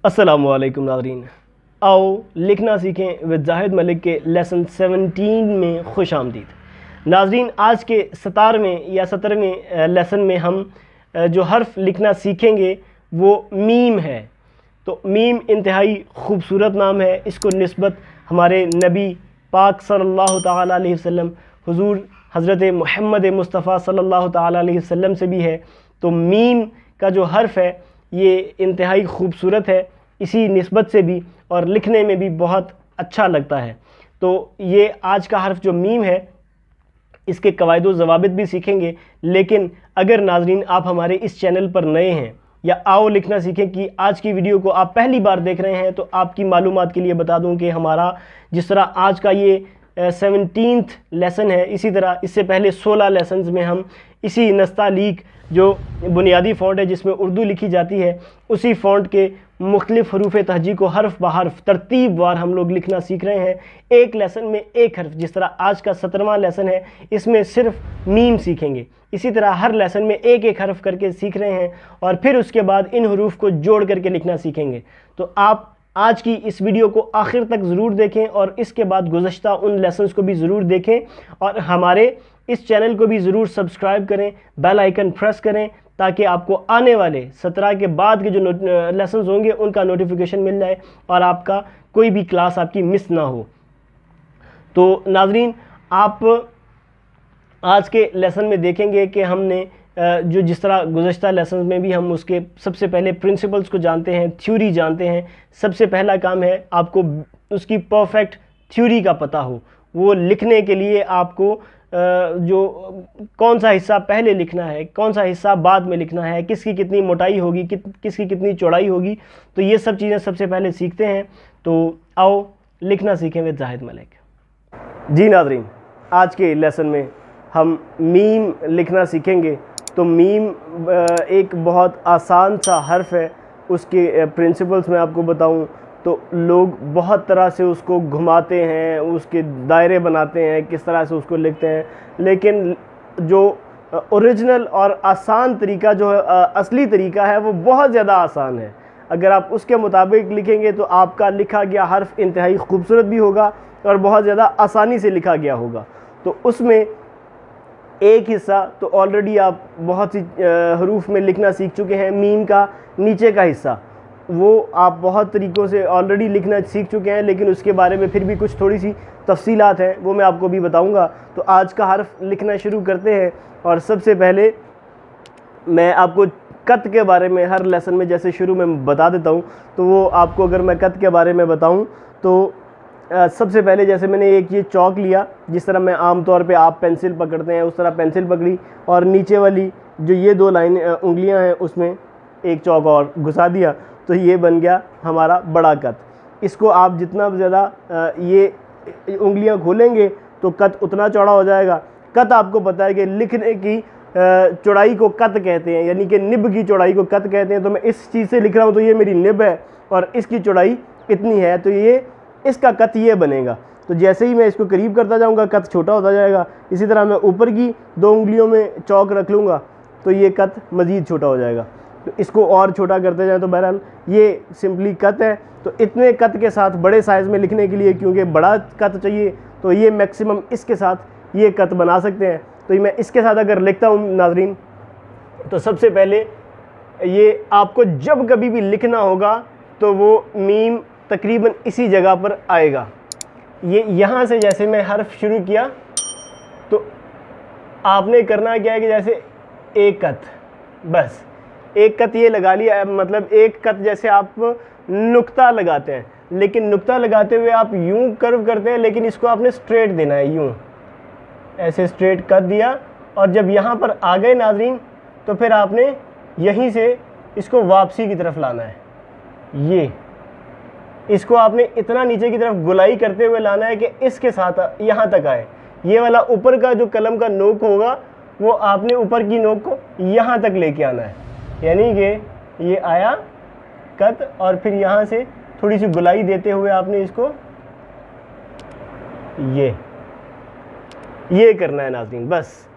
अस्सलामुअलैकुम नाज़रीन, आओ लिखना सीखें विद जाहिद मलिक के लेसन 17 में खुश आमदीद। नाज़रीन, आज के 17वें या 17वें लेसन में हम जो हर्फ लिखना सीखेंगे वो मीम है। तो मीम इंतहाई खूबसूरत नाम है। इसको निस्बत हमारे नबी पाक सल्लल्लाहु ताला अलैहि वसल्लम हुज़ूर हज़रत मोहम्मद मुस्तफ़ा सल्लल्लाहु ताला अलैहि वसल्लम से भी है। तो मीम का जो हर्फ है ये इंतहाई खूबसूरत है इसी निस्बत से भी, और लिखने में भी बहुत अच्छा लगता है। तो ये आज का हर्फ जो मीम है इसके कवायद व ज़वाबित भी सीखेंगे। लेकिन अगर नाज़रीन आप हमारे इस चैनल पर नए हैं या आओ लिखना सीखें कि आज की वीडियो को आप पहली बार देख रहे हैं, तो आपकी मालूमात के लिए बता दूं कि हमारा जिस तरह आज का ये 17th लेसन है, इसी तरह इससे पहले 16 लेसन्स में हम इसी नस्तालीक जो बुनियादी फ़ॉन्ट है जिसमें उर्दू लिखी जाती है, उसी फ़ॉन्ट के मुख्तलिफ़ हरूफ तहजी को हर्फ ब हर्फ तरतीब वार हम लोग लिखना सीख रहे हैं। एक लेसन में एक हर्फ, जिस तरह आज का 17वां लेसन है इसमें सिर्फ मीम सीखेंगे, इसी तरह हर लेसन में एक एक हर्फ करके सीख रहे हैं और फिर उसके बाद इन हरूफ को जोड़ करके लिखना सीखेंगे। तो आप आज की इस वीडियो को आखिर तक ज़रूर देखें और इसके बाद गुज़श्ता उन लेसन्स को भी ज़रूर देखें और हमारे इस चैनल को भी ज़रूर सब्सक्राइब करें, बेल आइकन प्रेस करें ताकि आपको आने वाले 17 के बाद के जो लेसन्स होंगे उनका नोटिफिकेशन मिल जाए और आपका कोई भी क्लास आपकी मिस ना हो। तो नाज़रीन, आप आज के लेसन में देखेंगे कि हमने जो जिस तरह गुज़श्ता लेसन में भी हम उसके सबसे पहले प्रिंसिपल्स को जानते हैं, थ्योरी जानते हैं। सबसे पहला काम है आपको उसकी परफेक्ट थ्योरी का पता हो। वो लिखने के लिए आपको जो कौन सा हिस्सा पहले लिखना है, कौन सा हिस्सा बाद में लिखना है, किसकी कितनी मोटाई होगी, किसकी कितनी चौड़ाई होगी, तो ये सब चीज़ें सबसे पहले सीखते हैं। तो आओ लिखना सीखें विद जाहिद मलिक। जी नाज़रीन, आज के लेसन में हम मीम लिखना सीखेंगे। तो मीम एक बहुत आसान सा हर्फ है। उसके प्रिंसिपल्स मैं आपको बताऊं तो लोग बहुत तरह से उसको घुमाते हैं, उसके दायरे बनाते हैं, किस तरह से उसको लिखते हैं, लेकिन जो ओरिजिनल और आसान तरीका जो असली तरीका है वो बहुत ज़्यादा आसान है। अगर आप उसके मुताबिक लिखेंगे तो आपका लिखा गया हर्फ इंतहाई खूबसूरत भी होगा और बहुत ज़्यादा आसानी से लिखा गया होगा। तो उसमें एक हिस्सा तो ऑलरेडी आप बहुत सी हरूफ में लिखना सीख चुके हैं। मीम का नीचे का हिस्सा वो आप बहुत तरीक़ों से ऑलरेडी लिखना सीख चुके हैं, लेकिन उसके बारे में फिर भी कुछ थोड़ी सी तफसीलात हैं वो मैं आपको भी बताऊंगा। तो आज का हर्फ लिखना शुरू करते हैं। और सबसे पहले मैं आपको कत के बारे में हर लेसन में जैसे शुरू में बता देता हूं, तो वो आपको अगर मैं कत के बारे में बताऊं तो सबसे पहले जैसे मैंने एक ये चौक लिया, जिस तरह मैं आम तौर पे आप पेंसिल पकड़ते हैं उस तरह पेंसिल पकड़ी और नीचे वाली जो ये दो लाइन उंगलियां हैं उसमें एक चौक और घुसा दिया, तो ये बन गया हमारा बड़ा कत। इसको आप जितना ज़्यादा ये उंगलियां खोलेंगे तो कत उतना चौड़ा हो जाएगा। कत आपको पता है कि लिखने की चौड़ाई को कत कहते हैं, यानी कि निब की चौड़ाई को कत कहते हैं। तो मैं इस चीज़ से लिख रहा हूँ तो ये मेरी निब है और इसकी चौड़ाई इतनी है, तो ये इसका कत ये बनेगा। तो जैसे ही मैं इसको करीब करता जाऊंगा कत छोटा होता जाएगा। इसी तरह मैं ऊपर की दो उंगलियों में चौक रख लूँगा तो ये कत मज़ीद छोटा हो जाएगा। तो इसको और छोटा करते जाएं तो बहरहाल ये सिंपली कत है। तो इतने कत के साथ बड़े साइज़ में लिखने के लिए, क्योंकि बड़ा कत चाहिए, तो ये मैक्सिमम इसके साथ ये कत बना सकते हैं। तो मैं इसके साथ अगर लिखता हूँ नाज़रीन, तो सबसे पहले ये आपको जब कभी भी लिखना होगा तो वो मीम तकरीबन इसी जगह पर आएगा। ये यहाँ से जैसे मैं हर्फ शुरू किया तो आपने करना क्या है कि जैसे एक कत, बस एक कत ये लगा लिया। मतलब एक कत जैसे आप नुक्ता लगाते हैं, लेकिन नुक्ता लगाते हुए आप यूं कर्व करते हैं, लेकिन इसको आपने स्ट्रेट देना है, यूं ऐसे स्ट्रेट कत दिया। और जब यहाँ पर आ गए नाज़रीन तो फिर आपने यहीं से इसको वापसी की तरफ लाना है। ये इसको आपने इतना नीचे की तरफ गुलाई करते हुए लाना है कि इसके साथ यहाँ तक आए। ये वाला ऊपर का जो कलम का नोक होगा वो आपने ऊपर की नोक को यहाँ तक लेके आना है, यानी कि ये आया कत और फिर यहाँ से थोड़ी सी गुलाई देते हुए आपने इसको ये करना है नाज़रीन। बस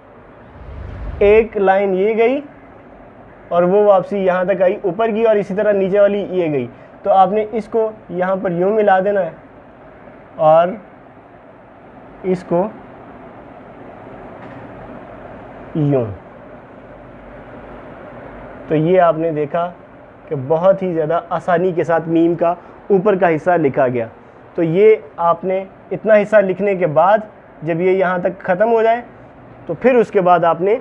एक लाइन ये गई और वो वापसी यहाँ तक आई ऊपर की, और इसी तरह नीचे वाली ये गई। तो आपने इसको यहाँ पर यूँ मिला देना है और इसको यूँ। तो ये आपने देखा कि बहुत ही ज़्यादा आसानी के साथ मीम का ऊपर का हिस्सा लिखा गया। तो ये आपने इतना हिस्सा लिखने के बाद जब ये यहाँ तक ख़त्म हो जाए तो फिर उसके बाद आपने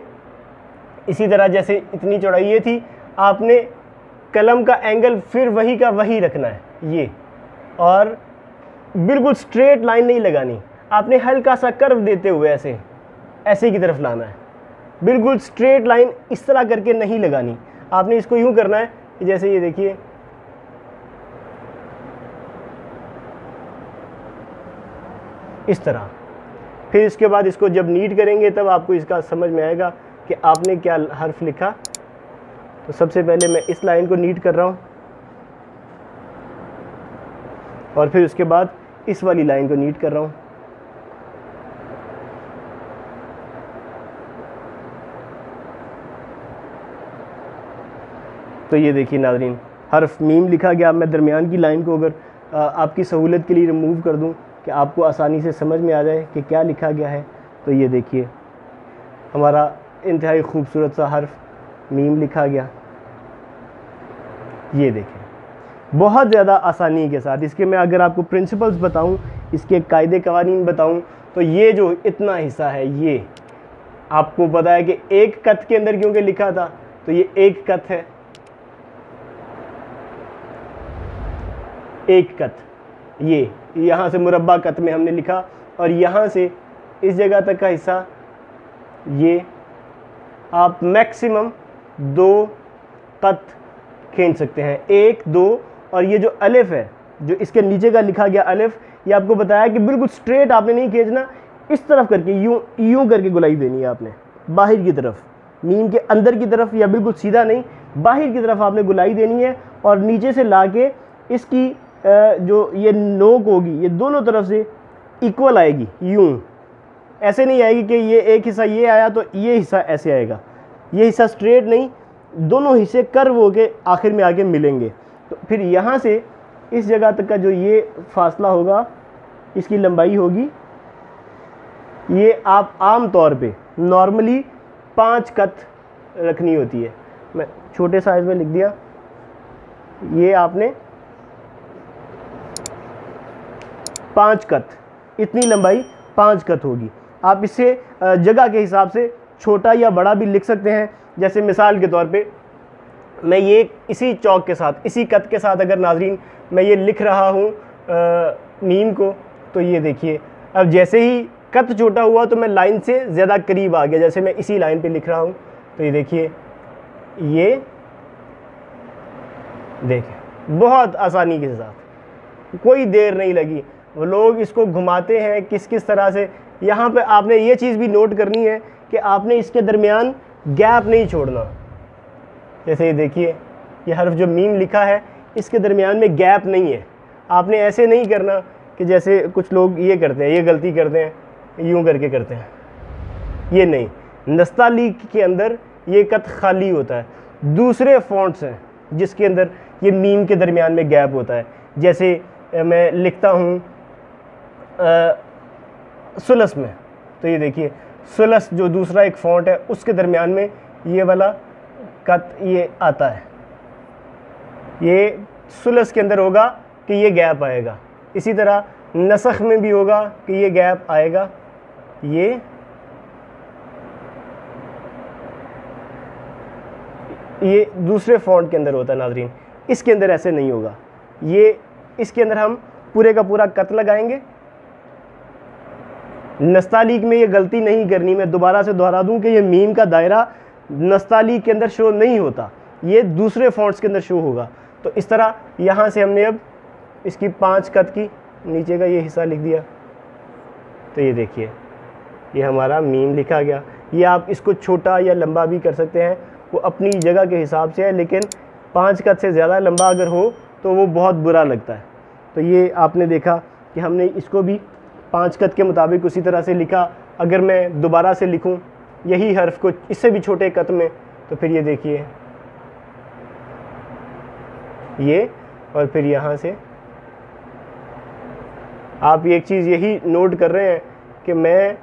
इसी तरह जैसे इतनी चौड़ाई ये थी, आपने कलम का एंगल फिर वही का वही रखना है ये, और बिल्कुल स्ट्रेट लाइन नहीं लगानी, आपने हल्का सा कर्व देते हुए ऐसे ऐसे की तरफ लाना है। बिल्कुल स्ट्रेट लाइन इस तरह करके नहीं लगानी, आपने इसको यूँ करना है कि जैसे ये देखिए इस तरह। फिर इसके बाद इसको जब नीट करेंगे तब आपको इसका समझ में आएगा कि आपने क्या हर्फ लिखा। तो सबसे पहले मैं इस लाइन को नीट कर रहा हूँ और फिर उसके बाद इस वाली लाइन को नीट कर रहा हूँ। तो ये देखिए नाज़रीन, हर्फ मीम लिखा गया। मैं दरमियान की लाइन को अगर आपकी सहूलत के लिए रिमूव कर दूं कि आपको आसानी से समझ में आ जाए कि क्या लिखा गया है, तो ये देखिए हमारा इंतहाई खूबसूरत सा हर्फ मीम लिखा गया। ये देखें बहुत ज़्यादा आसानी के साथ। इसके मैं अगर आपको प्रिंसिपल्स बताऊं, इसके कायदे कवानीन बताऊं, तो ये जो इतना हिस्सा है ये आपको पता है कि एक कत के अंदर क्योंकि लिखा था, तो ये एक कत है, एक कत। ये यहाँ से मुरब्बा कत में हमने लिखा और यहाँ से इस जगह तक का हिस्सा ये आप मैक्सिमम 2 कत खींच सकते हैं, 1 2। और ये जो अलिफ है, जो इसके नीचे का लिखा गया अलिफ, ये आपको बताया कि बिल्कुल स्ट्रेट आपने नहीं खींचना, इस तरफ करके यूँ यूँ करके गुलाई देनी है आपने बाहर की तरफ, मीम के अंदर की तरफ, या बिल्कुल सीधा नहीं, बाहर की तरफ आपने गुलाई देनी है। और नीचे से ला के इसकी जो ये नोक होगी ये दोनों तरफ से इक्वल आएगी, यूँ ऐसे नहीं आएगी कि ये एक हिस्सा ये आया तो ये हिस्सा ऐसे आएगा, ये हिस्सा स्ट्रेट नहीं, दोनों हिस्से कर्व होके आखिर में आके मिलेंगे। तो फिर यहाँ से इस जगह तक का जो ये फासला होगा, इसकी लंबाई होगी, ये आप आम तौर पे नॉर्मली 5 कत रखनी होती है। मैं छोटे साइज में लिख दिया, ये आपने 5 कत, इतनी लंबाई 5 कत होगी। आप इसे जगह के हिसाब से छोटा या बड़ा भी लिख सकते हैं। जैसे मिसाल के तौर पे मैं ये इसी चौक के साथ, इसी कत के साथ अगर नाज़रीन मैं ये लिख रहा हूँ मीम को, तो ये देखिए अब जैसे ही कत छोटा हुआ तो मैं लाइन से ज़्यादा करीब आ गया। जैसे मैं इसी लाइन पे लिख रहा हूँ तो ये देखिए, ये देखें बहुत आसानी के साथ, कोई देर नहीं लगी। वो लोग इसको घुमाते हैं किस किस तरह से। यहाँ पे आपने ये चीज़ भी नोट करनी है कि आपने इसके दरमियान गैप नहीं छोड़ना। जैसे ये देखिए, ये हर्फ जो मीम लिखा है इसके दरमियान में गैप नहीं है। आपने ऐसे नहीं करना कि जैसे कुछ लोग ये करते हैं, ये गलती करते हैं, यूँ करके करते हैं, ये नहीं। नस्तालीक के अंदर ये कत खाली होता है। दूसरे फ़ॉन्ट्स हैं जिसके अंदर ये मीम के दरमियान में गैप होता है। जैसे मैं लिखता हूँ सुलस में, तो ये देखिए सुलस जो दूसरा एक फ़ॉन्ट है उसके दरमियान में ये वाला कत ये आता है, ये सुलस के अंदर होगा कि ये गैप आएगा। इसी तरह नसख में भी होगा कि ये गैप आएगा। ये दूसरे फ़ॉन्ट के अंदर होता है नाज़रीन, इसके अंदर ऐसे नहीं होगा। ये इसके अंदर हम पूरे का पूरा कत लगाएंगे। नस्तालीक में ये गलती नहीं करनी। मैं दोबारा से दोहरा दूं कि ये मीम का दायरा नस्तालीक के अंदर शो नहीं होता, ये दूसरे फ़ॉन्ट्स के अंदर शो होगा। तो इस तरह यहाँ से हमने अब इसकी 5 कत की नीचे का ये हिस्सा लिख दिया। तो ये देखिए, ये हमारा मीम लिखा गया। ये आप इसको छोटा या लंबा भी कर सकते हैं, वो अपनी जगह के हिसाब से है, लेकिन 5 कत से ज़्यादा लंबा अगर हो तो वो बहुत बुरा लगता है। तो ये आपने देखा कि हमने इसको भी 5 कत के मुताबिक उसी तरह से लिखा। अगर मैं दोबारा से लिखूं यही हर्फ को इससे भी छोटे कत में, तो फिर ये देखिए, ये और फिर यहाँ से आप एक चीज़ यही नोट कर रहे हैं कि मैं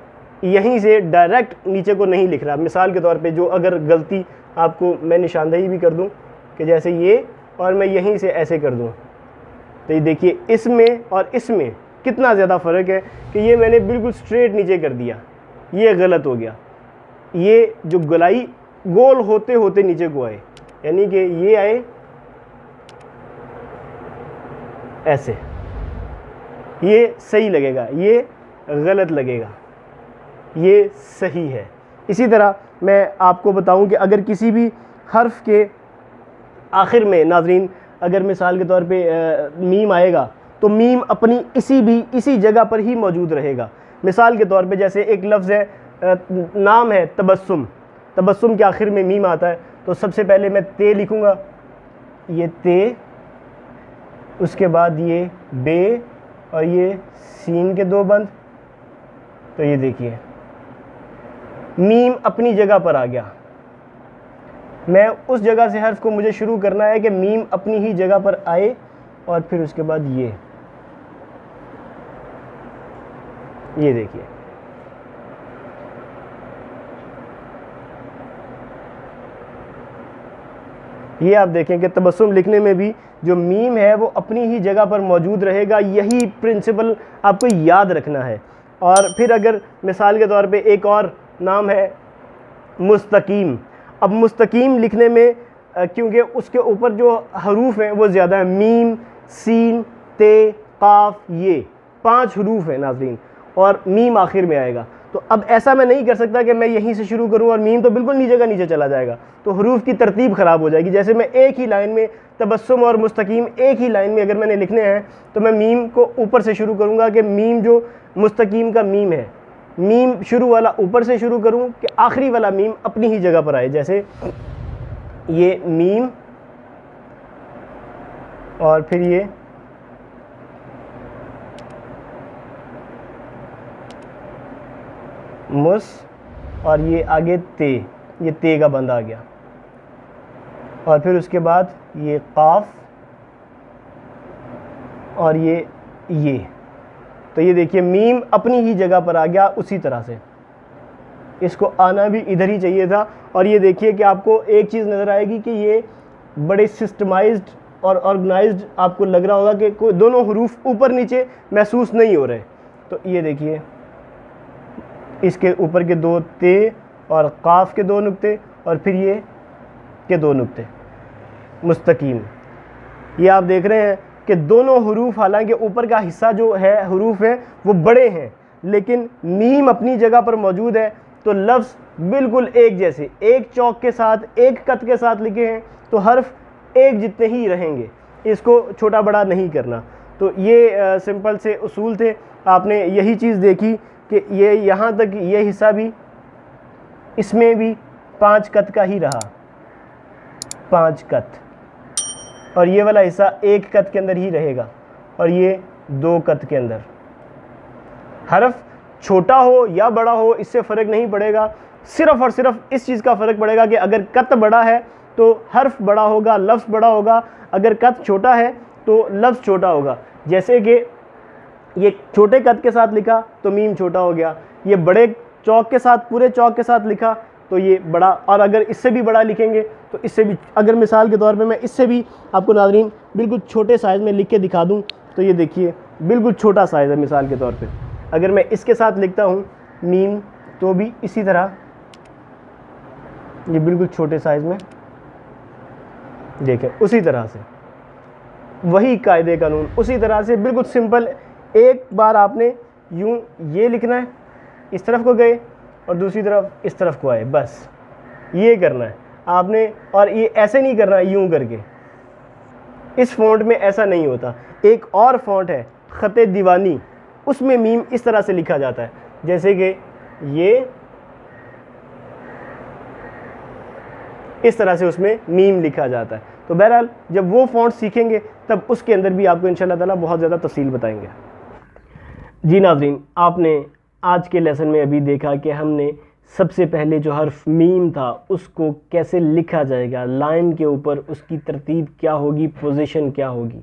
यहीं से डायरेक्ट नीचे को नहीं लिख रहा। मिसाल के तौर पे जो अगर गलती आपको मैं निशानदेही भी कर दूं कि जैसे ये, और मैं यहीं से ऐसे कर दूं, तो ये देखिए इसमें और इसमें कितना ज़्यादा फ़र्क है कि ये मैंने बिल्कुल स्ट्रेट नीचे कर दिया, ये गलत हो गया। ये जो गोलाई गोल होते होते नीचे को आए, यानी कि ये आए ऐसे, ये सही लगेगा, ये गलत लगेगा, ये सही है। इसी तरह मैं आपको बताऊं कि अगर किसी भी हर्फ के आखिर में नाज़रीन अगर मिसाल के तौर पे मीम आएगा तो मीम अपनी इसी जगह पर ही मौजूद रहेगा। मिसाल के तौर पे जैसे एक लफ्ज़ है, नाम है तबस्सुम, तबस्सुम के आखिर में मीम आता है, तो सबसे पहले मैं ते लिखूँगा, ये ते, उसके बाद ये बे और ये सीन के दो बंद, तो ये देखिए मीम अपनी जगह पर आ गया। मैं उस जगह से हर्फ को मुझे शुरू करना है कि मीम अपनी ही जगह पर आए, और फिर उसके बाद ये देखिए ये आप देखें कि तबस्सुम लिखने में भी जो मीम है वो अपनी ही जगह पर मौजूद रहेगा। यही प्रिंसिपल आपको याद रखना है। और फिर अगर मिसाल के तौर पे एक और नाम है मुस्तकीम। अब मुस्तकीम लिखने में क्योंकि उसके ऊपर जो हरूफ हैं वो ज़्यादा है, मीम, सीन, ते, काफ, ये 5 हरूफ हैं नाज़रीन, और मीम आखिर में आएगा। तो अब ऐसा मैं नहीं कर सकता कि मैं यहीं से शुरू करूं और मीम तो बिल्कुल नीचे का नीचे चला जाएगा, तो हरूफ की तरतीब ख़राब हो जाएगी। जैसे मैं एक ही लाइन में तबस्सुम और मुस्तकीम एक ही लाइन में अगर मैंने लिखने हैं तो मैं मीम को ऊपर से शुरू करूँगा कि मीम जो मुस्तकीम का मीम है, मीम शुरू वाला ऊपर से शुरू करूँ कि आखिरी वाला मीम अपनी ही जगह पर आए। जैसे ये मीम और फिर ये मुस और ये आगे ते, ये ते का बंद आ गया, और फिर उसके बाद ये काफ और ये, तो ये देखिए मीम अपनी ही जगह पर आ गया। उसी तरह से इसको आना भी इधर ही चाहिए था। और ये देखिए कि आपको एक चीज़ नज़र आएगी कि ये बड़े सिस्टमाइज्ड और ऑर्गेनाइज्ड आपको लग रहा होगा कि कोई दोनों हरूफ ऊपर नीचे महसूस नहीं हो रहे। तो ये देखिए इसके ऊपर के 2 ते और काफ के 2 नुक्ते और फिर ये के 2 नुक्ते, मुस्तकीम। ये आप देख रहे हैं कि दोनों हरूफ, हालांकि ऊपर का हिस्सा जो है हरूफ है वो बड़े हैं, लेकिन मीम अपनी जगह पर मौजूद है, तो लफ्ज़ बिल्कुल एक जैसे, एक चौक के साथ, एक कत के साथ लिखे हैं, तो हर्फ एक जितने ही रहेंगे, इसको छोटा बड़ा नहीं करना। तो ये सिंपल से उसूल थे। आपने यही चीज़ देखी कि ये यहाँ तक ये हिस्सा भी, इसमें भी 5 कत का ही रहा, 5 कत, और ये वाला हिस्सा 1 कत के अंदर ही रहेगा, और ये 2 कत के अंदर। हर्फ छोटा हो या बड़ा हो इससे फ़र्क नहीं पड़ेगा, सिर्फ़ और सिर्फ इस चीज़ का फ़र्क पड़ेगा कि अगर कत बड़ा है तो हर्फ बड़ा होगा, लफ्ज़ बड़ा होगा, अगर कत छोटा है तो लफ्ज़ छोटा होगा। जैसे कि ये छोटे कद के साथ लिखा तो मीम छोटा हो गया, ये बड़े चौक के साथ, पूरे चौक के साथ लिखा तो ये बड़ा, और अगर इससे भी बड़ा लिखेंगे तो इससे भी, अगर मिसाल के तौर पे मैं इससे भी आपको नाज़रीन बिल्कुल छोटे साइज़ में लिख के दिखा दूं तो ये देखिए बिल्कुल छोटा साइज़ है। मिसाल के तौर पे अगर मैं इसके साथ लिखता हूँ मीम तो भी इसी तरह ये बिल्कुल छोटे साइज़ में, देखें उसी तरह से, वही कायदे कानून उसी तरह से बिल्कुल सिंपल। एक बार आपने यूं ये लिखना है, इस तरफ को गए और दूसरी तरफ इस तरफ को आए, बस ये करना है आपने। और ये ऐसे नहीं करना है यूं करके, इस फ़ॉन्ट में ऐसा नहीं होता। एक और फ़ॉन्ट है ख़त दीवानी, उसमें मीम इस तरह से लिखा जाता है, जैसे कि ये इस तरह से उसमें मीम लिखा जाता है। तो बहरहाल जब वो फ़ॉन्ट सीखेंगे तब उसके अंदर भी आपको इंशाल्लाह ताला बहुत ज़्यादा तफसील बताएंगे। जी नाज़रीन, आपने आज के लेसन में अभी देखा कि हमने सबसे पहले जो हर्फ मीम था उसको कैसे लिखा जाएगा, लाइन के ऊपर उसकी तरतीब क्या होगी, पोजीशन क्या होगी।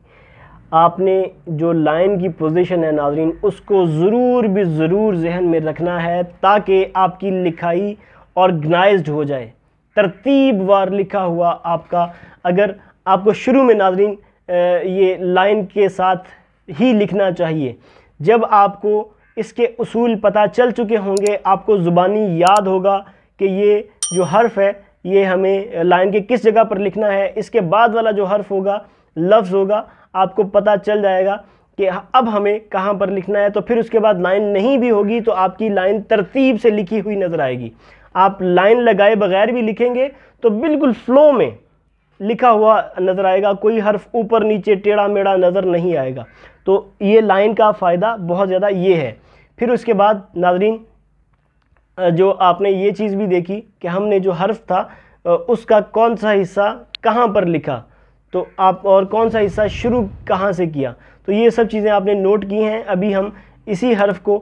आपने जो लाइन की पोजीशन है नाज़रीन, उसको ज़रूर भी ज़रूर जहन में रखना है ताकि आपकी लिखाई ऑर्गेनाइज्ड हो जाए, तरतीबवार लिखा हुआ आपका। अगर आपको शुरू में नाज़रीन ये लाइन के साथ ही लिखना चाहिए, जब आपको इसके उसूल पता चल चुके होंगे, आपको ज़ुबानी याद होगा कि ये जो हर्फ है ये हमें लाइन के किस जगह पर लिखना है, इसके बाद वाला जो हर्फ होगा, लफ्ज़ होगा, आपको पता चल जाएगा कि अब हमें कहाँ पर लिखना है। तो फिर उसके बाद लाइन नहीं भी होगी तो आपकी लाइन तरतीब से लिखी हुई नज़र आएगी। आप लाइन लगाए बगैर भी लिखेंगे तो बिल्कुल फ़्लो में लिखा हुआ नज़र आएगा, कोई हर्फ ऊपर नीचे टेढ़ा मेढ़ा नज़र नहीं आएगा। तो ये लाइन का फ़ायदा बहुत ज़्यादा ये है। फिर उसके बाद नाज़रीन जो आपने ये चीज़ भी देखी कि हमने जो हर्फ था उसका कौन सा हिस्सा कहाँ पर लिखा, तो आप और कौन सा हिस्सा शुरू कहाँ से किया, तो ये सब चीज़ें आपने नोट की हैं। अभी हम इसी हर्फ को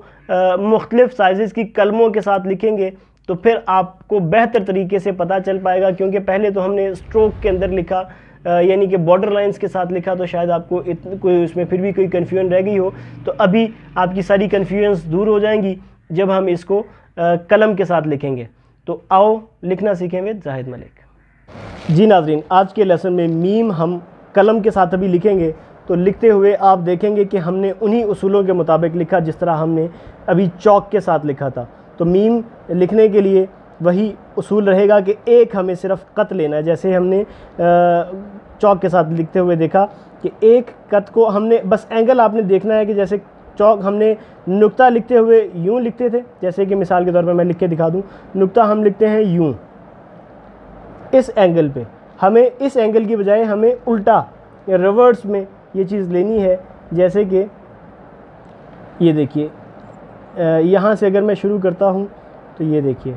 मुख्तलिफ़ साइज़ की कलमों के साथ लिखेंगे तो फिर आपको बेहतर तरीके से पता चल पाएगा, क्योंकि पहले तो हमने स्ट्रोक के अंदर लिखा यानी कि बॉर्डर लाइंस के साथ लिखा, तो शायद आपको कोई उसमें फिर भी कोई कन्फ्यूजन रह गई हो। तो अभी आपकी सारी कन्फ्यूजन्स दूर हो जाएंगी जब हम इसको कलम के साथ लिखेंगे। तो आओ लिखना सीखें विद जाहिद मलिक। जी नाज़रीन, आज के लेसन में मीम हम कलम के साथ अभी लिखेंगे। तो लिखते हुए आप देखेंगे कि हमने उन्हीं उसूलों के मुताबिक लिखा जिस तरह हमने अभी चौक के साथ लिखा था। तो मीम लिखने के लिए वही उसूल रहेगा कि एक हमें सिर्फ कत लेना है। जैसे हमने चौक के साथ लिखते हुए देखा कि एक कत को हमने बस एंगल आपने देखना है कि जैसे चौक हमने नुक्ता लिखते हुए यूं लिखते थे, जैसे कि मिसाल के तौर पर मैं लिख के दिखा दूं, नुक्ता हम लिखते हैं यूं इस एंगल पे। हमें इस एंगल की बजाय हमें उल्टा या रिवर्स में ये चीज़ लेनी है। जैसे कि ये देखिए, यहाँ से अगर मैं शुरू करता हूँ तो ये देखिए,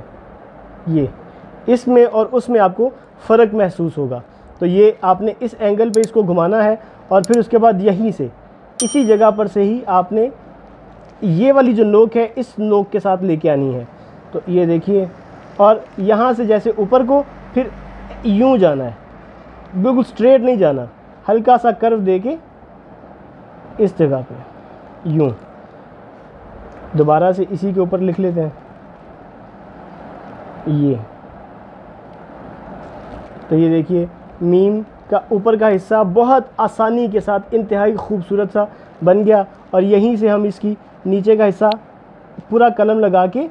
ये इसमें और उसमें आपको फ़र्क महसूस होगा। तो ये आपने इस एंगल पे इसको घुमाना है और फिर उसके बाद यहीं से इसी जगह पर से ही आपने ये वाली जो नोक है इस नोक के साथ लेके आनी है। तो ये देखिए, और यहाँ से जैसे ऊपर को फिर यूं जाना है, बिल्कुल स्ट्रेट नहीं जाना, हल्का सा कर्व देके इस जगह पे यूं। दोबारा से इसी के ऊपर लिख लेते हैं ये। तो ये देखिए मीम का ऊपर का हिस्सा बहुत आसानी के साथ इंतहाई खूबसूरत सा बन गया। और यहीं से हम इसकी नीचे का हिस्सा पूरा कलम लगा के,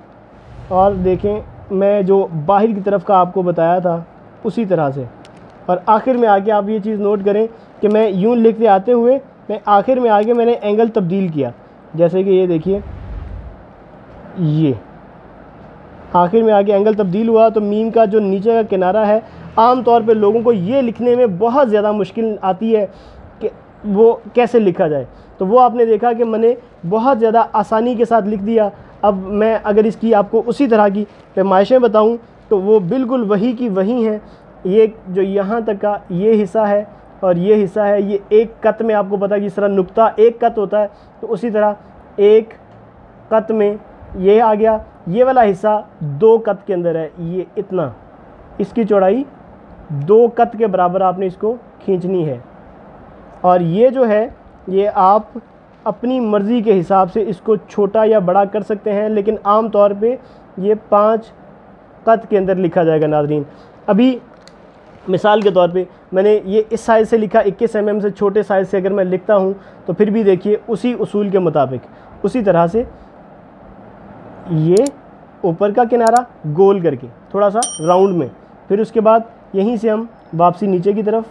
और देखें मैं जो बाहर की तरफ का आपको बताया था उसी तरह से। और आखिर में आके आप ये चीज़ नोट करें कि मैं यूं लिखते आते हुए मैं आखिर में आगे मैंने एंगल तब्दील किया। जैसे कि ये देखिए, ये आखिर में आगे एंगल तब्दील हुआ। तो मीम का जो नीचे का किनारा है, आम तौर पे लोगों को ये लिखने में बहुत ज़्यादा मुश्किल आती है कि वो कैसे लिखा जाए। तो वो आपने देखा कि मैंने बहुत ज़्यादा आसानी के साथ लिख दिया। अब मैं अगर इसकी आपको उसी तरह की पैमाइशें बताऊं तो वो बिल्कुल वही की वही हैं। ये जो यहाँ तक का ये हिस्सा है और ये हिस्सा है, ये एक कत में आपको पता है जिस तरह नुक्ता एक कत होता है, तो उसी तरह एक कत में ये आ गया। ये वाला हिस्सा दो कत के अंदर है, ये इतना, इसकी चौड़ाई दो कत के बराबर आपने इसको खींचनी है। और ये जो है ये आप अपनी मर्ज़ी के हिसाब से इसको छोटा या बड़ा कर सकते हैं, लेकिन आम तौर पे ये 5 कत के अंदर लिखा जाएगा। नाज़रीन अभी मिसाल के तौर पे मैंने ये इस साइज़ से लिखा, 21 mm से छोटे साइज़ से अगर मैं लिखता हूँ तो फिर भी देखिए उसी उसूल के मुताबिक उसी तरह से ये ऊपर का किनारा गोल करके थोड़ा सा राउंड में, फिर उसके बाद यहीं से हम वापसी नीचे की तरफ।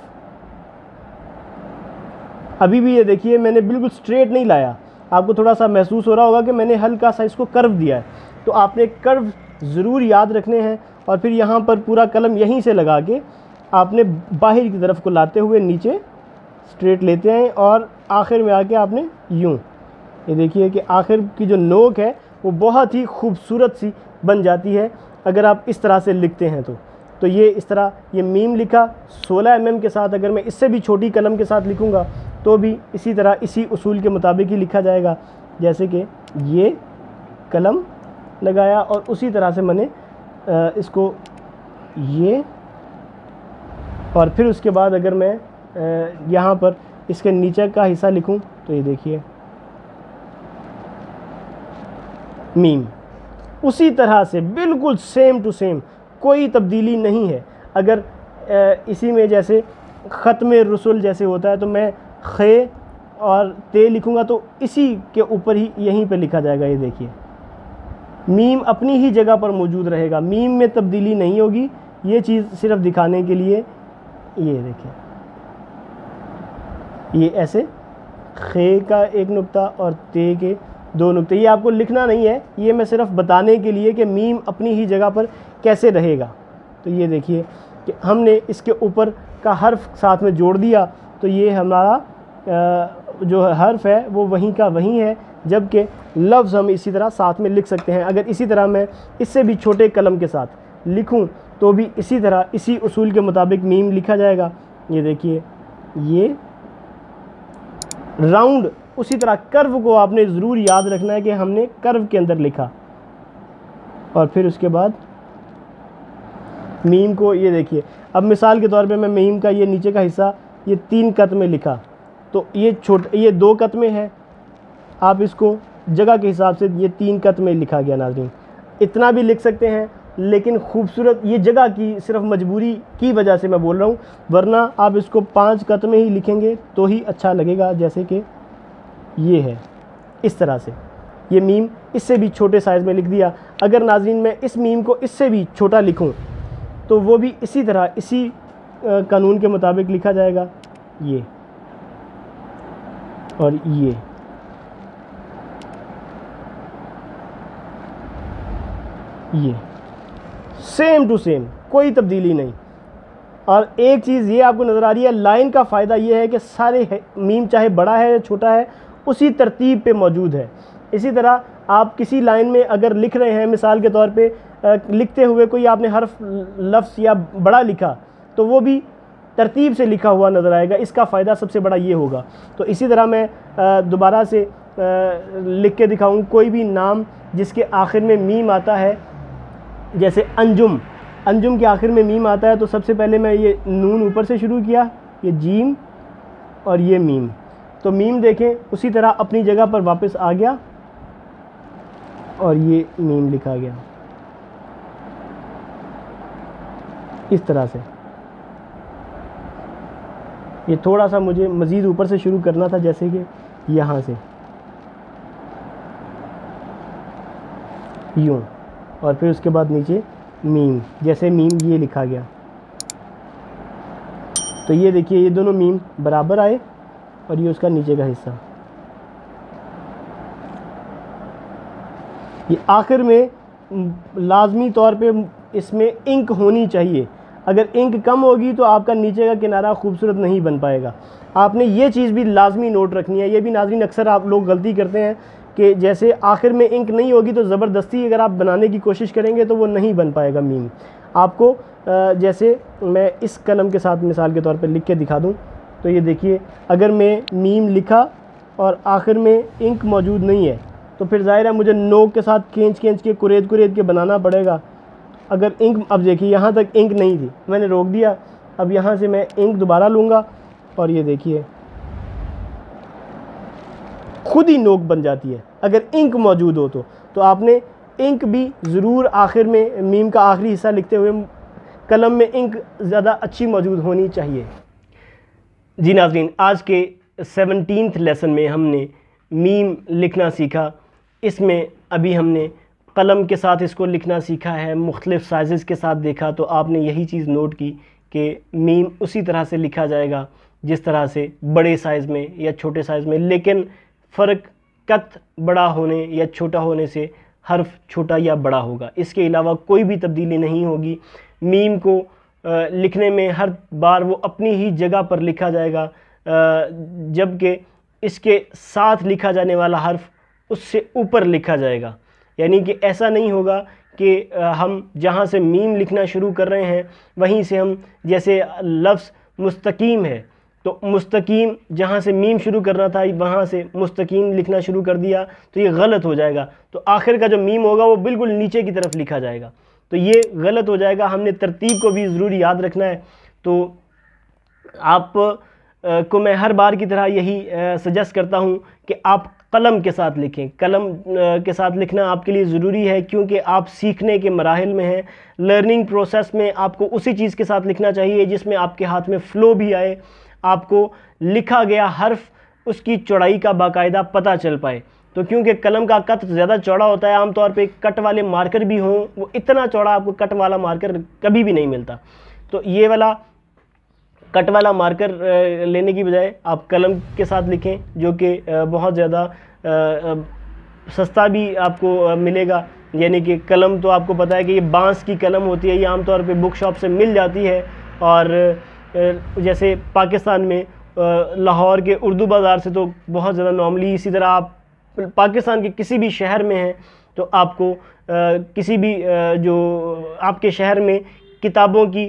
अभी भी ये देखिए मैंने बिल्कुल स्ट्रेट नहीं लाया, आपको थोड़ा सा महसूस हो रहा होगा कि मैंने हल्का सा इसको कर्व दिया है। तो आपने कर्व ज़रूर याद रखने हैं। और फिर यहाँ पर पूरा कलम यहीं से लगा के आपने बाहर की तरफ को लाते हुए नीचे स्ट्रेट लेते हैं और आखिर में आके आपने यूँ, ये देखिए कि आखिर की जो नोक है वो बहुत ही खूबसूरत सी बन जाती है अगर आप इस तरह से लिखते हैं। तो ये इस तरह ये मीम लिखा 16 mm के साथ। अगर मैं इससे भी छोटी कलम के साथ लिखूँगा तो भी इसी तरह इसी उसूल के मुताबिक ही लिखा जाएगा। जैसे कि ये कलम लगाया और उसी तरह से मैंने इसको ये, और फिर उसके बाद अगर मैं यहाँ पर इसके नीचे का हिस्सा लिखूँ तो ये देखिए मीम। उसी तरह से बिल्कुल सेम टू सेम, कोई तब्दीली नहीं है। अगर इसी में जैसे ख़त्म रसूल जैसे होता है तो मैं खे और ते लिखूँगा तो इसी के ऊपर ही यहीं पे लिखा जाएगा। ये देखिए मीम अपनी ही जगह पर मौजूद रहेगा, मीम में तब्दीली नहीं होगी। ये चीज़ सिर्फ दिखाने के लिए, ये देखिए ये ऐसे खे का एक नुक्ता और ते के दो नुक्ते, ये आपको लिखना नहीं है, ये मैं सिर्फ बताने के लिए कि मीम अपनी ही जगह पर कैसे रहेगा। तो ये देखिए कि हमने इसके ऊपर का हर्फ साथ में जोड़ दिया तो ये हमारा जो हर्फ है वो वहीं का वहीं है, जबकि लफ्ज़ हम इसी तरह साथ में लिख सकते हैं। अगर इसी तरह मैं इससे भी छोटे कलम के साथ लिखूं तो भी इसी तरह इसी उसूल के मुताबिक मीम लिखा जाएगा। ये देखिए ये राउंड, उसी तरह कर्व को आपने ज़रूर याद रखना है कि हमने कर्व के अंदर लिखा, और फिर उसके बाद मीम को ये देखिए। अब मिसाल के तौर पे मैं मीम का ये नीचे का हिस्सा ये 3 कत में लिखा तो ये 2 कत में है, आप इसको जगह के हिसाब से ये 3 कत में लिखा गया। नाज़रीन इतना भी लिख सकते हैं, लेकिन खूबसूरत ये जगह की सिर्फ मजबूरी की वजह से मैं बोल रहा हूँ, वरना आप इसको 5 कत में ही लिखेंगे तो ही अच्छा लगेगा। जैसे कि ये है इस तरह से, ये मीम इससे भी छोटे साइज़ में लिख दिया। अगर नाज़रीन मैं इस मीम को इससे भी छोटा लिखूँ तो वो भी इसी तरह इसी कानून के मुताबिक लिखा जाएगा। ये और ये सेम टू सेम, कोई तब्दीली नहीं। और एक चीज़ ये आपको नज़र आ रही है, लाइन का फ़ायदा ये है कि सारे मीम चाहे बड़ा है या छोटा है उसी तरतीब पे मौजूद है। इसी तरह आप किसी लाइन में अगर लिख रहे हैं, मिसाल के तौर पे लिखते हुए कोई आपने हर्फ लफ्ज़ या बड़ा लिखा तो वो भी तरतीब से लिखा हुआ नज़र आएगा। इसका फ़ायदा सबसे बड़ा ये होगा। तो इसी तरह मैं दोबारा से लिख के दिखाऊँ, कोई भी नाम जिसके आखिर में मीम आता है, जैसे अंजुम, अंजुम के आखिर में मीम आता है तो सबसे पहले मैं ये नून ऊपर से शुरू किया, ये जीम और ये मीम, तो मीम देखें उसी तरह अपनी जगह पर वापस आ गया और ये मीम लिखा गया इस तरह से। ये थोड़ा सा मुझे मज़ीद ऊपर से शुरू करना था, जैसे कि यहाँ से यूँ, और फिर उसके बाद नीचे मीम, जैसे मीम ये लिखा गया। तो ये देखिए ये दोनों मीम बराबर आए और ये उसका नीचे का हिस्सा। ये आखिर में लाजमी तौर पे इसमें इंक होनी चाहिए। अगर इंक कम होगी तो आपका नीचे का किनारा खूबसूरत नहीं बन पाएगा। आपने ये चीज़ भी लाजमी नोट रखनी है। ये भी नाज़रीन अक्सर आप लोग गलती करते हैं कि जैसे आखिर में इंक नहीं होगी तो ज़बरदस्ती अगर आप बनाने की कोशिश करेंगे तो वो नहीं बन पाएगा मीम। आपको जैसे मैं इस कलम के साथ मिसाल के तौर पे लिख के दिखा दूं तो ये देखिए, अगर मैं मीम लिखा और आखिर में इंक मौजूद नहीं है तो फिर ज़ाहिर है मुझे नोक के साथ खींच के कुरेद के बनाना पड़ेगा। अगर इंक, अब देखिए यहाँ तक इंक नहीं थी, मैंने रोक दिया, अब यहाँ से मैं इंक दोबारा लूँगा और ये देखिए खुद ही नोक बन जाती है अगर इंक मौजूद हो तो आपने इंक भी ज़रूर आखिर में, मीम का आखिरी हिस्सा लिखते हुए कलम में इंक ज़्यादा अच्छी मौजूद होनी चाहिए। जी नाज़रीन, आज के 17th लेसन में हमने मीम लिखना सीखा। इसमें अभी हमने कलम के साथ इसको लिखना सीखा है, मुख्तलिफ़ साइज़ के साथ देखा, तो आपने यही चीज़ नोट की कि मीम उसी तरह से लिखा जाएगा जिस तरह से बड़े साइज़ में या छोटे साइज़ में, लेकिन फ़र्क कत बड़ा होने या छोटा होने से हर्फ छोटा या बड़ा होगा। इसके अलावा कोई भी तब्दीली नहीं होगी। मीम को लिखने में हर बार वो अपनी ही जगह पर लिखा जाएगा, जबकि इसके साथ लिखा जाने वाला हर्फ उससे ऊपर लिखा जाएगा। यानी कि ऐसा नहीं होगा कि हम जहाँ से मीम लिखना शुरू कर रहे हैं वहीं से हम, जैसे लफ्ज़ मुस्तकीम है तो मुस्तकीम जहाँ से मीम शुरू करना था वहाँ से मुस्तकीम लिखना शुरू कर दिया तो ये गलत हो जाएगा। तो आखिर का जो मीम होगा वो बिल्कुल नीचे की तरफ लिखा जाएगा। तो ये गलत हो जाएगा। हमने तरतीब को भी ज़रूर याद रखना है। तो आप को मैं हर बार की तरह यही सजेस्ट करता हूँ कि आप कलम के साथ लिखें। कलम के साथ लिखना आपके लिए ज़रूरी है, क्योंकि आप सीखने के मराहिल में हैं। लर्निंग प्रोसेस में आपको उसी चीज़ के साथ लिखना चाहिए जिसमें आपके हाथ में फ़्लो भी आए, आपको लिखा गया हर्फ उसकी चौड़ाई का बाकायदा पता चल पाए। तो क्योंकि कलम का कट ज़्यादा चौड़ा होता है, आमतौर पे कट वाले मार्कर भी हों, वो इतना चौड़ा आपको कट वाला मार्कर कभी भी नहीं मिलता। तो ये वाला कट वाला मार्कर लेने की बजाय आप कलम के साथ लिखें, जो कि बहुत ज़्यादा सस्ता भी आपको मिलेगा। यानी कि कलम तो आपको पता है कि ये बांस की कलम होती है, ये आमतौर पे बुक शॉप से मिल जाती है। और जैसे पाकिस्तान में लाहौर के उर्दू बाज़ार से तो बहुत ज़्यादा नॉर्मली, इसी तरह आप पाकिस्तान के किसी भी शहर में हैं तो आपको किसी भी जो आपके शहर में किताबों की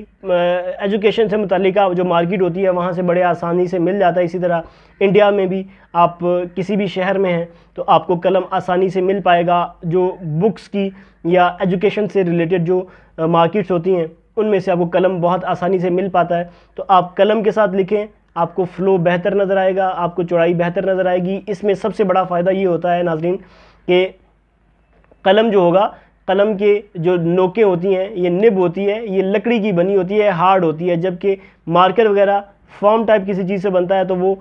एजुकेशन से मुताल्लिक़ जो मार्केट होती है वहाँ से बड़े आसानी से मिल जाता है। इसी तरह इंडिया में भी आप किसी भी शहर में हैं तो आपको कलम आसानी से मिल पाएगा। जो बुक्स की या एजुकेशन से रिलेटेड जो मार्केट्स होती हैं उनमें से आपको कलम बहुत आसानी से मिल पाता है। तो आप कलम के साथ लिखें, आपको फ़्लो बेहतर नज़र आएगा, आपको चौड़ाई बेहतर नज़र आएगी। इसमें सबसे बड़ा फ़ायदा ये होता है नाज़रीन कि कलम जो होगा, कलम के जो नोकें होती हैं, ये निब होती है, ये लकड़ी की बनी होती है, हार्ड होती है। जबकि मार्कर वगैरह फॉर्म टाइप किसी चीज़ से बनता है तो वो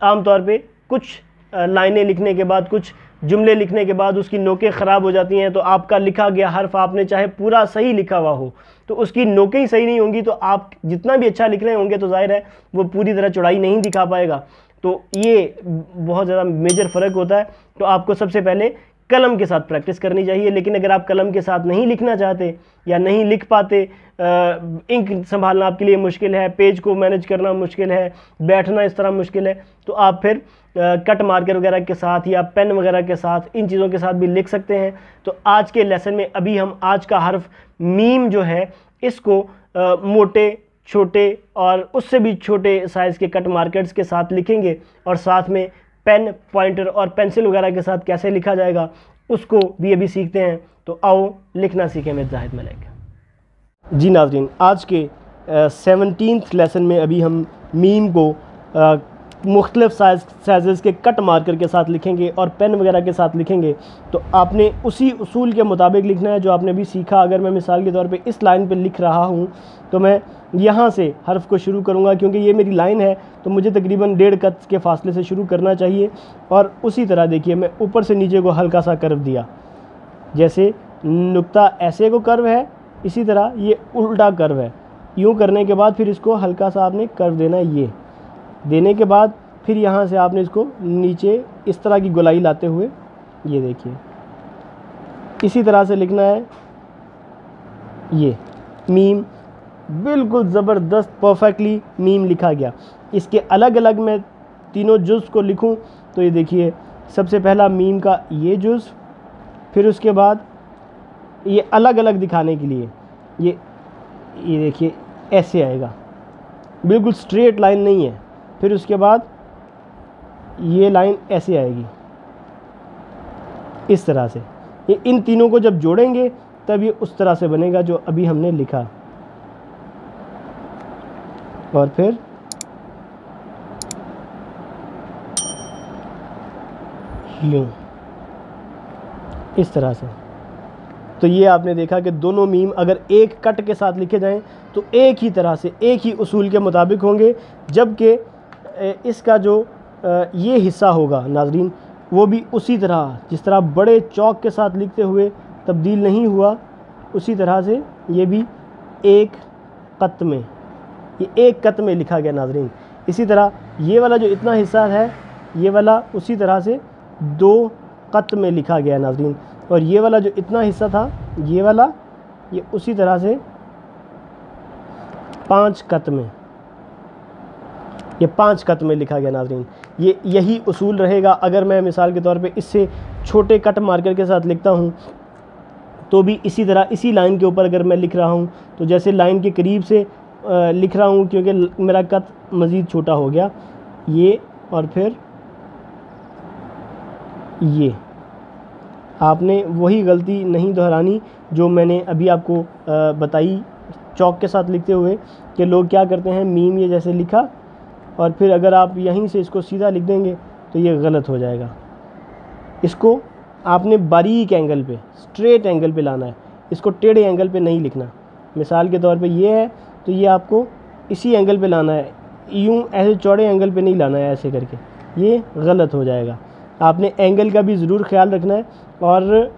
आमतौर पे कुछ लाइनें लिखने के बाद, कुछ जुमले लिखने के बाद उसकी नोकें ख़राब हो जाती हैं। तो आपका लिखा गया हर्फ आपने चाहे पूरा सही लिखा हुआ हो, तो उसकी नोकें ही सही नहीं होंगी, तो आप जितना भी अच्छा लिख रहे होंगे तो जाहिर है वो पूरी तरह चौड़ाई नहीं दिखा पाएगा। तो ये बहुत ज़्यादा मेजर फ़र्क होता है। तो आपको सबसे पहले कलम के साथ प्रैक्टिस करनी चाहिए। लेकिन अगर आप कलम के साथ नहीं लिखना चाहते या नहीं लिख पाते, इंक संभालना आपके लिए मुश्किल है, पेज को मैनेज करना मुश्किल है, बैठना इस तरह मुश्किल है, तो आप फिर कट मार्कर वगैरह के साथ या पेन वगैरह के साथ, इन चीज़ों के साथ भी लिख सकते हैं। तो आज के लेसन में अभी हम आज का हर्फ मीम जो है इसको मोटे, छोटे और उससे भी छोटे साइज़ के कट मार्कर्स के साथ लिखेंगे, और साथ में पेन, पॉइंटर और पेंसिल वगैरह के साथ कैसे लिखा जाएगा उसको भी अभी सीखते हैं। तो आओ लिखना सीखें में जाहिद मलिक। जी नाज़रीन, आज के 17th लेसन में अभी हम मीम को मुख्तलिफ साइज़ के कट मार्कर के साथ लिखेंगे और पेन वगैरह के साथ लिखेंगे। तो आपने उसी उसूल के मुताबिक लिखना है जो आपने अभी सीखा। अगर मैं मिसाल के तौर पे इस लाइन पे लिख रहा हूँ तो मैं यहाँ से हर्फ को शुरू करूँगा, क्योंकि ये मेरी लाइन है तो मुझे तकरीबन 1.5 गज के फासले से शुरू करना चाहिए। और उसी तरह देखिए मैं ऊपर से नीचे को हल्का सा कर्व दिया, जैसे नुक्ता ऐसे को कर्व है, इसी तरह ये उल्टा कर्व है। यूँ करने के बाद फिर इसको हल्का सा आपने कर्व देना है, ये देने के बाद फिर यहाँ से आपने इसको नीचे इस तरह की गोलाई लाते हुए, ये देखिए इसी तरह से लिखना है। ये मीम बिल्कुल ज़बरदस्त परफेक्टली मीम लिखा गया। इसके अलग अलग मैं तीनों जुज़ को लिखूं तो ये देखिए सबसे पहला मीम का ये जुज़, फिर उसके बाद ये अलग अलग दिखाने के लिए ये देखिए ऐसे आएगा, बिल्कुल स्ट्रेट लाइन नहीं है। फिर उसके बाद ये लाइन ऐसे आएगी इस तरह से। ये इन तीनों को जब जोड़ेंगे तब ये उस तरह से बनेगा जो अभी हमने लिखा। और फिर यूँ इस तरह से। तो ये आपने देखा कि दोनों मीम अगर एक कट के साथ लिखे जाएं तो एक ही तरह से, एक ही उसूल के मुताबिक होंगे, जबकि इसका जो ये हिस्सा होगा नाज़रीन वो भी उसी तरह, जिस तरह बड़े चौक के साथ लिखते हुए तब्दील नहीं हुआ, उसी तरह से ये भी एक कत में, ये एक कत में लिखा गया नाज़रीन। इसी तरह ये वाला जो इतना हिस्सा है ये वाला उसी तरह से 2 कत में लिखा गया नाज़रीन। और ये वाला जो इतना हिस्सा था ये वाला, ये उसी तरह से 5 कत में, ये 5 कत में लिखा गया नाज़रीन। ये यही उसूल रहेगा। अगर मैं मिसाल के तौर पे इससे छोटे कट मार्कर के साथ लिखता हूँ तो भी इसी तरह, इसी लाइन के ऊपर अगर मैं लिख रहा हूँ तो जैसे लाइन के करीब से लिख रहा हूँ क्योंकि मेरा कत मज़ीद छोटा हो गया, ये और फिर ये आपने वही गलती नहीं दोहरानी जो मैंने अभी आपको बताई चौक के साथ लिखते हुए, कि लोग क्या करते हैं, मीम ये जैसे लिखा और फिर अगर आप यहीं से इसको सीधा लिख देंगे तो ये गलत हो जाएगा। इसको आपने बारीक एंगल पे, स्ट्रेट एंगल पे लाना है, इसको टेढ़े एंगल पे नहीं लिखना। मिसाल के तौर पे ये है तो ये आपको इसी एंगल पे लाना है, यूँ ऐसे चौड़े एंगल पे नहीं लाना है ऐसे करके, ये गलत हो जाएगा। आपने एंगल का भी ज़रूर ख्याल रखना है और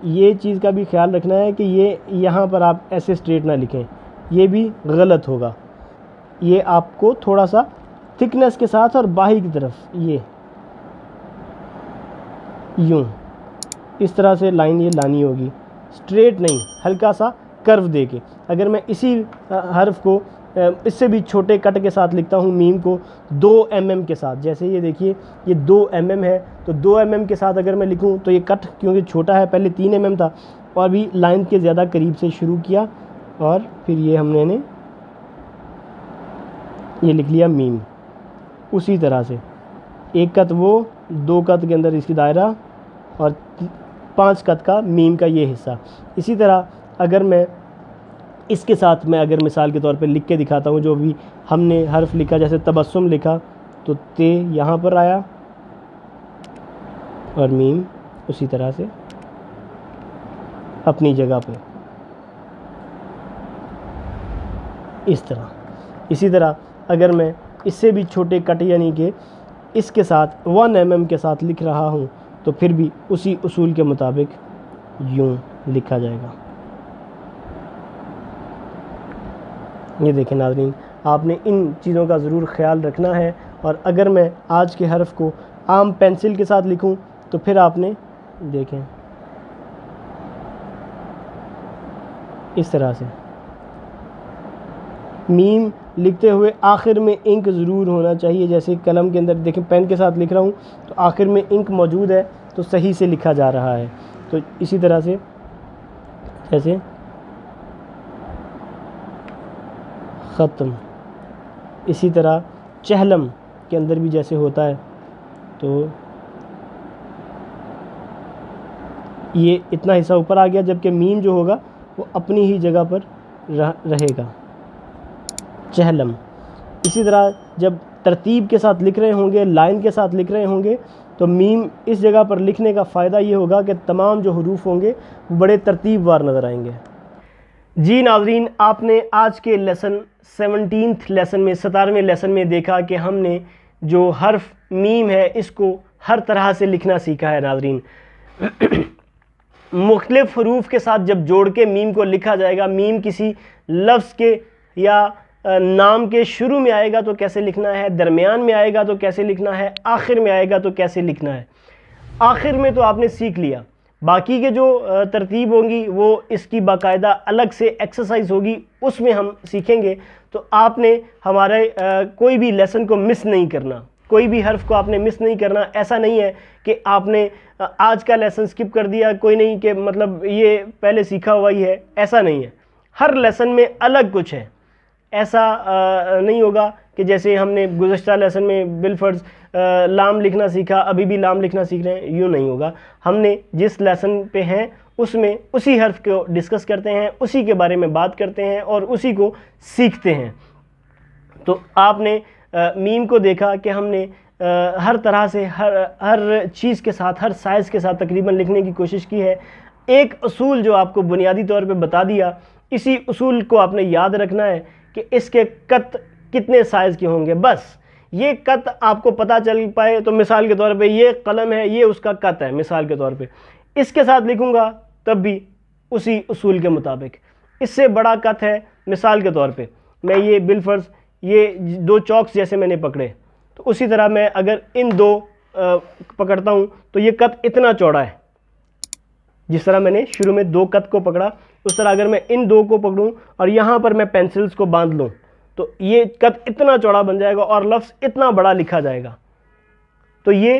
ये चीज़ का भी ख्याल रखना है कि ये यहाँ पर आप ऐसे स्ट्रेट ना लिखें, ये भी गलत होगा। ये आपको थोड़ा सा थिकनेस के साथ और बाहर की तरफ ये यूँ इस तरह से लाइन ये लानी होगी, स्ट्रेट नहीं, हल्का सा कर्व दे के। अगर मैं इसी हर्फ को इससे भी छोटे कट के साथ लिखता हूँ, मीम को 2 mm के साथ, जैसे ये देखिए ये 2 mm है, तो 2 mm के साथ अगर मैं लिखूँ तो ये कट क्योंकि छोटा है, पहले 3 mm था और भी लाइन के ज़्यादा करीब से शुरू किया और फिर ये हमने ये लिख लिया मीम। उसी तरह से एक कत वो, 2 कत के अंदर इसकी दायरा और 5 कत का मीम का ये हिस्सा। इसी तरह अगर मैं इसके साथ मैं अगर मिसाल के तौर पे लिख के दिखाता हूँ, जो भी हमने हर्फ लिखा, जैसे तबस्सुम लिखा तो ते यहाँ पर आया और मीम उसी तरह से अपनी जगह पे इस तरह। इसी तरह अगर मैं इससे भी छोटे कट यानी कि इसके साथ 1 mm के साथ लिख रहा हूँ तो फिर भी उसी उसूल के मुताबिक यूँ लिखा जाएगा। ये देखें नाज़रीन, आपने इन चीज़ों का ज़रूर ख्याल रखना है। और अगर मैं आज के हर्फ को आम पेंसिल के साथ लिखूं तो फिर आपने देखें इस तरह से मीम लिखते हुए आखिर में इंक ज़रूर होना चाहिए। जैसे कलम के अंदर देखें, पेन के साथ लिख रहा हूँ तो आखिर में इंक मौजूद है तो सही से लिखा जा रहा है। तो इसी तरह से जैसे ख़त्म, इसी तरह चहलम के अंदर भी जैसे होता है तो ये इतना हिस्सा ऊपर आ गया, जबकि मीम जो होगा वो अपनी ही जगह पर रहेगा, चहलम। इसी तरह जब तरतीब के साथ लिख रहे होंगे, लाइन के साथ लिख रहे होंगे तो मीम इस जगह पर लिखने का फ़ायदा ये होगा कि तमाम जो हरूफ होंगे वो बड़े तरतीबवार नज़र आएंगे। जी नाज़रीन, आपने आज के लेसन 17th लेसन में, 17वें लेसन में देखा कि हमने जो हर्फ मीम है इसको हर तरह से लिखना सीखा है। नाज़रीन, मुख्तलिफ हरूफ के साथ जब जोड़ के मीम को लिखा जाएगा, मीम किसी लफ्ज़ के या नाम के शुरू में आएगा तो कैसे लिखना है, दरमियान में आएगा तो कैसे लिखना है, आखिर में आएगा तो कैसे लिखना है। आखिर में तो आपने सीख लिया, बाकी के जो तरतीब होंगी वो इसकी बाकायदा अलग से एक्सरसाइज होगी, उसमें हम सीखेंगे। तो आपने हमारे कोई भी लेसन को मिस नहीं करना, कोई भी हर्फ को आपने मिस नहीं करना। ऐसा नहीं है कि आपने आज का लेसन स्किप कर दिया, कोई नहीं कि मतलब ये पहले सीखा हुआ ही है, ऐसा नहीं है। हर लेसन में अलग कुछ है। ऐसा नहीं होगा कि जैसे हमने गुज़श्ता लेसन में बिलफर्ज लाम लिखना सीखा, अभी भी लाम लिखना सीख रहे हैं, यूँ नहीं होगा। हमने जिस लेसन पे हैं उसमें उसी हर्फ को डिस्कस करते हैं, उसी के बारे में बात करते हैं और उसी को सीखते हैं। तो आपने मीम को देखा कि हमने हर तरह से हर चीज़ के साथ, हर साइज़ के साथ तकरीबन लिखने की कोशिश की है। एक उसूल जो आपको बुनियादी तौर पे बता दिया, इसी उसूल को आपने याद रखना है कि इसके कत कितने साइज़ के होंगे। बस ये कत आपको पता चल पाए तो मिसाल के तौर पे ये कलम है, ये उसका कत है, मिसाल के तौर पे इसके साथ लिखूँगा तब भी उसी उसूल के मुताबिक। इससे बड़ा कत है, मिसाल के तौर पे मैं ये बिलफर्ज ये 2 चॉक्स जैसे मैंने पकड़े तो उसी तरह मैं अगर इन 2 पकड़ता हूँ तो ये कत इतना चौड़ा है। जिस तरह मैंने शुरू में 2 कत को पकड़ा, उस तरह अगर मैं इन 2 को पकड़ूं और यहाँ पर मैं पेंसिल्स को बांध लूँ तो ये कत इतना चौड़ा बन जाएगा और लफ्ज़ इतना बड़ा लिखा जाएगा। तो ये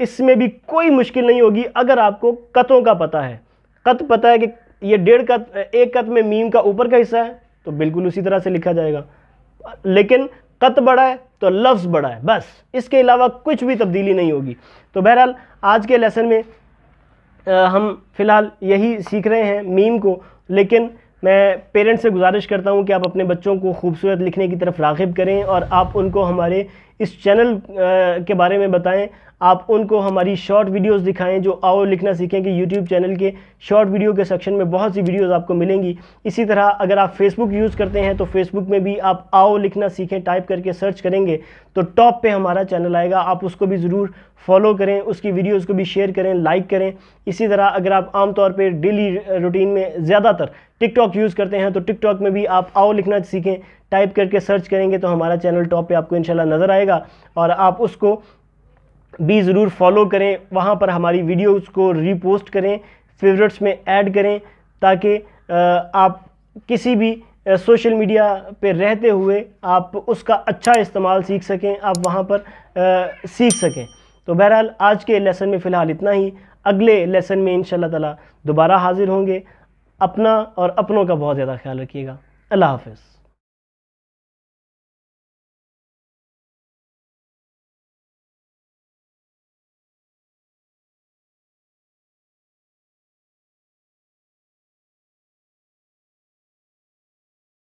इसमें भी कोई मुश्किल नहीं होगी अगर आपको कतों का पता है। कत पता है कि ये 1.5 कत, 1 कत में मीम का ऊपर का हिस्सा है तो बिल्कुल उसी तरह से लिखा जाएगा, लेकिन कत बड़ा है तो लफ्ज़ बड़ा है, बस इसके अलावा कुछ भी तब्दीली नहीं होगी। तो बहरहाल आज के लेसन में हम फ़िलहाल यही सीख रहे हैं मीम को, लेकिन मैं पेरेंट्स से गुजारिश करता हूं कि आप अपने बच्चों को खूबसूरत लिखने की तरफ राग़िब करें और आप उनको हमारे इस चैनल के बारे में बताएं। आप उनको हमारी शॉर्ट वीडियोस दिखाएं, जो आओ लिखना सीखें कि यूट्यूब चैनल के शॉर्ट वीडियो के सेक्शन में बहुत सी वीडियोस आपको मिलेंगी। इसी तरह अगर आप फेसबुक यूज़ करते हैं तो फेसबुक में भी आप आओ लिखना सीखें टाइप करके सर्च करेंगे तो टॉप पे हमारा चैनल आएगा, आप उसको भी ज़रूर फॉलो करें, उसकी वीडियोस को भी शेयर करें, लाइक करें। इसी तरह अगर आप आमतौर पे डेली रूटीन में ज़्यादातर टिकटॉक यूज़ करते हैं तो टिकटॉक में भी आप आओ लिखना सीखें टाइप करके सर्च करेंगे तो हमारा चैनल टॉप पे आपको इंशाल्लाह नज़र आएगा और आप उसको भी ज़रूर फॉलो करें। वहाँ पर हमारी वीडियोस को रीपोस्ट करें, फेवरेट्स में ऐड करें, ताकि आप किसी भी सोशल मीडिया पे रहते हुए आप उसका अच्छा इस्तेमाल सीख सकें, आप वहाँ पर सीख सकें। तो बहरहाल आज के लेसन में फ़िलहाल इतना ही। अगले लेसन में इंशाल्लाह ताला दोबारा हाज़िर होंगे। अपना और अपनों का बहुत ज़्यादा ख्याल रखिएगा। अल्लाह हाफ़िज़।